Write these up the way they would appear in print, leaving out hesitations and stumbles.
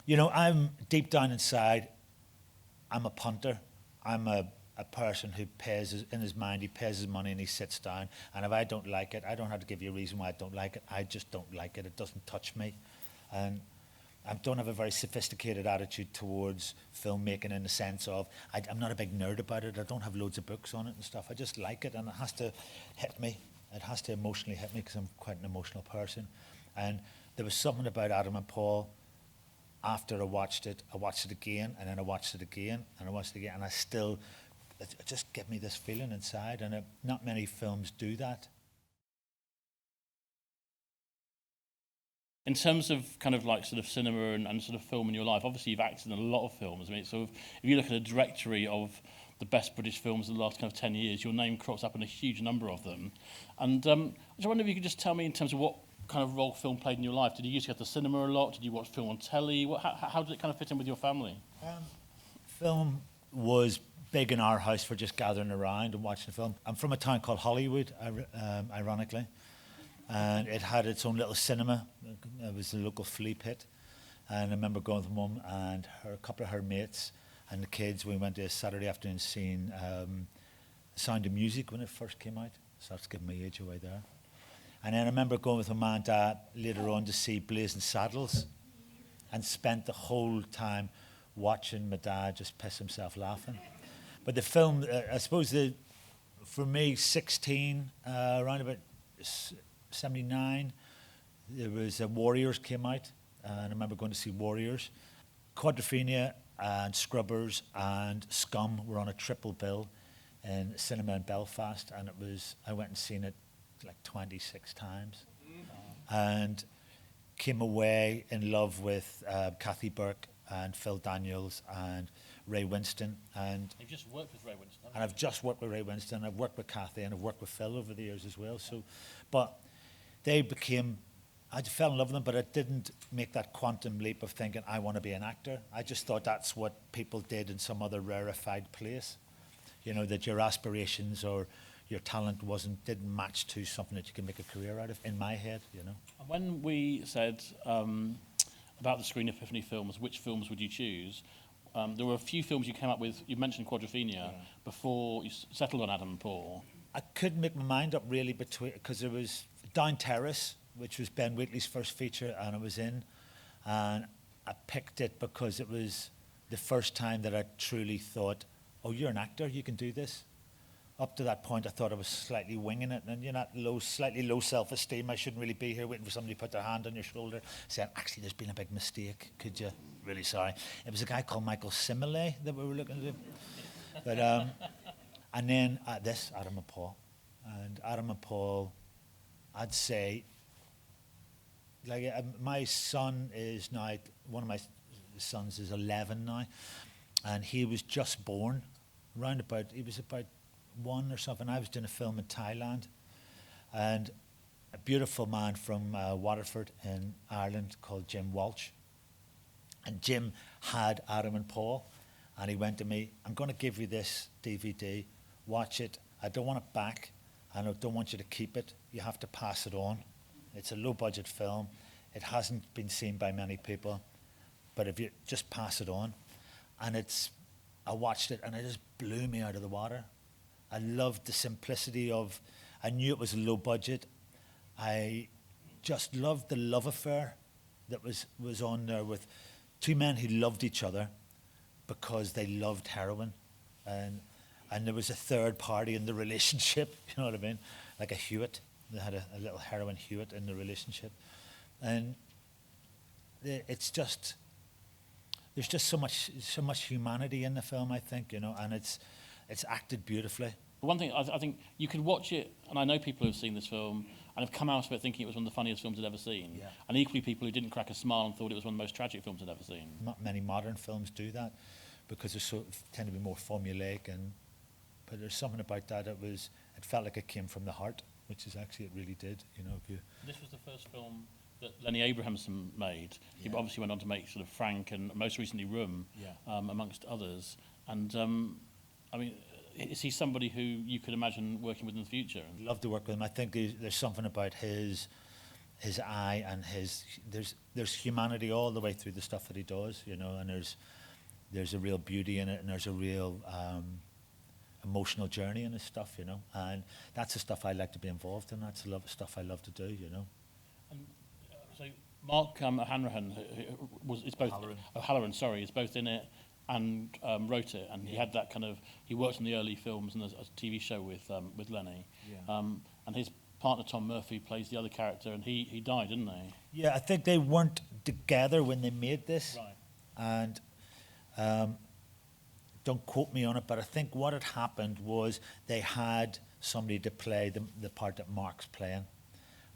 You know, I'm deep down inside, I'm a punter. I'm a person who pays in his mind, he pays his money and he sits down. And if I don't like it, I don't have to give you a reason why I don't like it. I just don't like it. It doesn't touch me. And I don't have a very sophisticated attitude towards filmmaking in the sense of I'm not a big nerd about it. I don't have loads of books on it and stuff. I just like it and it has to hit me. It has to emotionally hit me because I'm quite an emotional person. And there was something about Adam and Paul. After I watched it again, and then I watched it again, and I watched it again, and it just gave me this feeling inside, and not many films do that. In terms of kind of like sort of cinema and sort of film in your life, obviously you've acted in a lot of films. I mean, sort of, if you look at a directory of the best British films of the last kind of 10 years, your name crops up in a huge number of them. And I just wonder if you could just tell me in terms of what kind of role film played in your life. Did you used to go to the cinema a lot? Did you watch film on telly? How did it kind of fit in with your family? Film was big in our house for just gathering around and watching film. I'm from a town called Hollywood, ironically, and it had its own little cinema. It was a local flea pit, and I remember going with Mum and a couple of her mates and the kids. We went to a Saturday afternoon seeing Sound of Music when it first came out. So that's giving my age away there. And then I remember going with my mum and dad later on to see Blazing Saddles and spent the whole time watching my dad just piss himself laughing. But the film, I suppose, for me, 16, around about 79, there was Warriors came out. And I remember going to see Warriors. Quadrophenia and Scrubbers and Scum were on a triple bill in cinema in Belfast. And I went and seen it like 26 times, and came away in love with Kathy Burke and Phil Daniels and Ray Winston. And you've just worked with Ray Winston. And I've just worked with Ray Winston. I've worked with Kathy, and I've worked with Phil over the years as well. So, but I fell in love with them, but I didn't make that quantum leap of thinking I want to be an actor. I just thought that's what people did in some other rarefied place. You know, that your aspirations or your talent didn't match to something that you can make a career out of, in my head, you know. And when we said about the Screen Epiphany films, which films would you choose? There were a few films you came up with. You mentioned Quadrophenia before you settled on Adam and Paul. I couldn't make my mind up really because there was Down Terrace, which was Ben Wheatley's first feature, and I was in, and I picked it because it was the first time that I truly thought, oh, you're an actor, you can do this. Up to that point, I thought I was slightly winging it, and slightly low self-esteem. I shouldn't really be here waiting for somebody to put their hand on your shoulder, saying, actually, there's been a big mistake. Could you? Really sorry. It was a guy called Michael Smiley that we were looking to do. But, and then this, Adam and Paul. And Adam and Paul, I'd say, like my son is now, one of my sons is 11 now, and he was just born, he was about 1 or something. I was doing a film in Thailand, and a beautiful man from Waterford in Ireland called Jim Walsh. And Jim had Adam and Paul, and he went to me, I'm going to give you this DVD, watch it. I don't want it back, and I don't want you to keep it. You have to pass it on. It's a low-budget film. It hasn't been seen by many people, but if you just pass it on. And I watched it, and it just blew me out of the water. I loved the simplicity I knew it was low budget. I just loved the love affair that was on there with two men who loved each other because they loved heroin. And there was a third party in the relationship, you know what I mean? Like a Hewitt. They had a little heroin Hewitt in the relationship. And there's just so much humanity in the film, I think, you know, and it's acted beautifully. One thing, I think you could watch it, and I know people who've seen this film and have come out of it thinking it was one of the funniest films they'd ever seen. Yeah. And equally people who didn't crack a smile and thought it was one of the most tragic films they'd ever seen. Not many modern films do that because they tend to be more formulaic, but there's something about that it felt like it came from the heart, which is actually, it really did. You know, This was the first film that Lenny Abrahamson made. He obviously went on to make sort of Frank and most recently Room, amongst others. And I mean, is he somebody who you could imagine working with in the future? I'd love to work with him. I think there's something about his his eye and there's humanity all the way through the stuff that he does, you know, and there's a real beauty in it, and there's a real emotional journey in his stuff, you know, and that's the stuff I like to be involved in. That's the stuff I love to do, you know. And so Mark O'Hanrahan is both O'Halloran, sorry, is both in it and wrote it, and he had that kind of, he worked in the early films and a TV show with Lenny, and his partner Tom Murphy plays the other character, and he died, didn't he? Yeah, I think they weren't together when they made this, Right. and don't quote me on it, but I think what had happened was they had somebody to play the part that Mark's playing,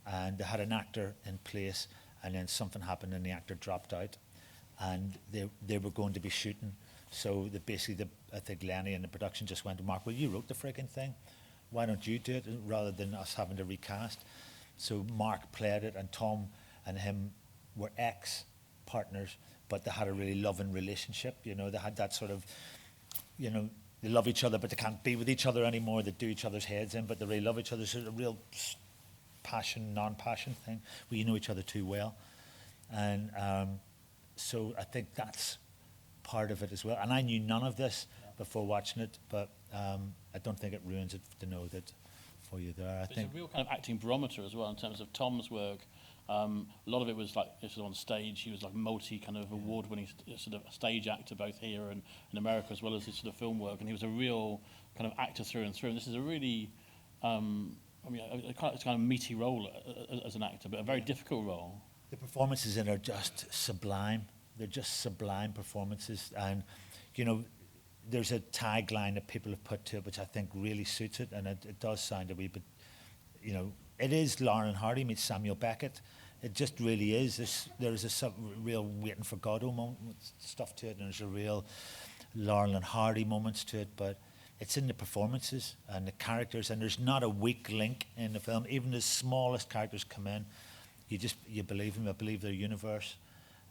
and they had an actor in place, and then something happened and the actor dropped out, and they were going to be shooting. So I think Lenny and the production just went to Mark, well, you wrote the freaking thing. Why don't you do it rather than us having to recast? So Mark played it, and Tom and him were ex-partners, but they had a really loving relationship. You know, they had that sort of, you know, they love each other, but they can't be with each other anymore. They do each other's heads in, but they really love each other. So it's a real passion, non-passion thing where you know each other too well. And so I think that's part of it as well. And I knew none of this before watching it, but I don't think it ruins it to know that for you there. I think it's a real kind of acting barometer as well in terms of Tom's work. A lot of it was like this was on stage. He was like multi kind of award-winning sort of stage actor both here and in America, as well as his sort of film work. And he was a real kind of actor through and through. And this is a really, I mean, it's kind of meaty role as an actor, but a very difficult role. the performances in it are just sublime. They're just sublime performances, and you know, there's a tagline that people have put to it, which I think really suits it, and it does sound a wee bit, you know, it is Lauren Hardy meets Samuel Beckett. It just really is. There's a real waiting for Godot moment stuff to it, and there's a real Laurel and Hardy moments to it, but it's in the performances and the characters, and there's not a weak link in the film. Even the smallest characters come in, you believe them. I believe their universe.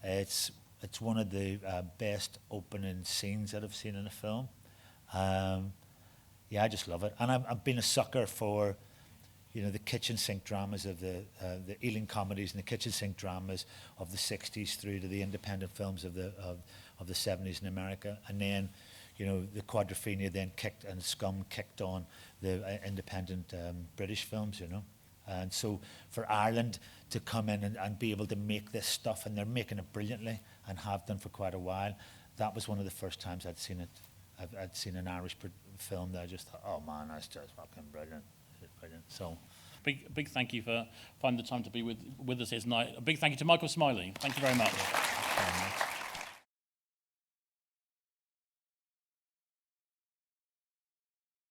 It's one of the best opening scenes that I've seen in a film. Yeah, I just love it, and I've been a sucker for, you know, the kitchen sink dramas of the Ealing comedies and the kitchen sink dramas of the 60s through to the independent films of the 70s in America. And then, you know, the Quadrophenia then kicked, and Scum kicked on the independent British films, you know. And so for Ireland to come in and be able to make this stuff, and they're making it brilliantly and have done for quite a while, that was one of the first times I'd seen it. I'd seen an Irish film that I just thought, oh man, that's just fucking brilliant. Brilliant. So, big thank you for finding the time to be with us here tonight. A big thank you to Michael Smiley. Thank you very much.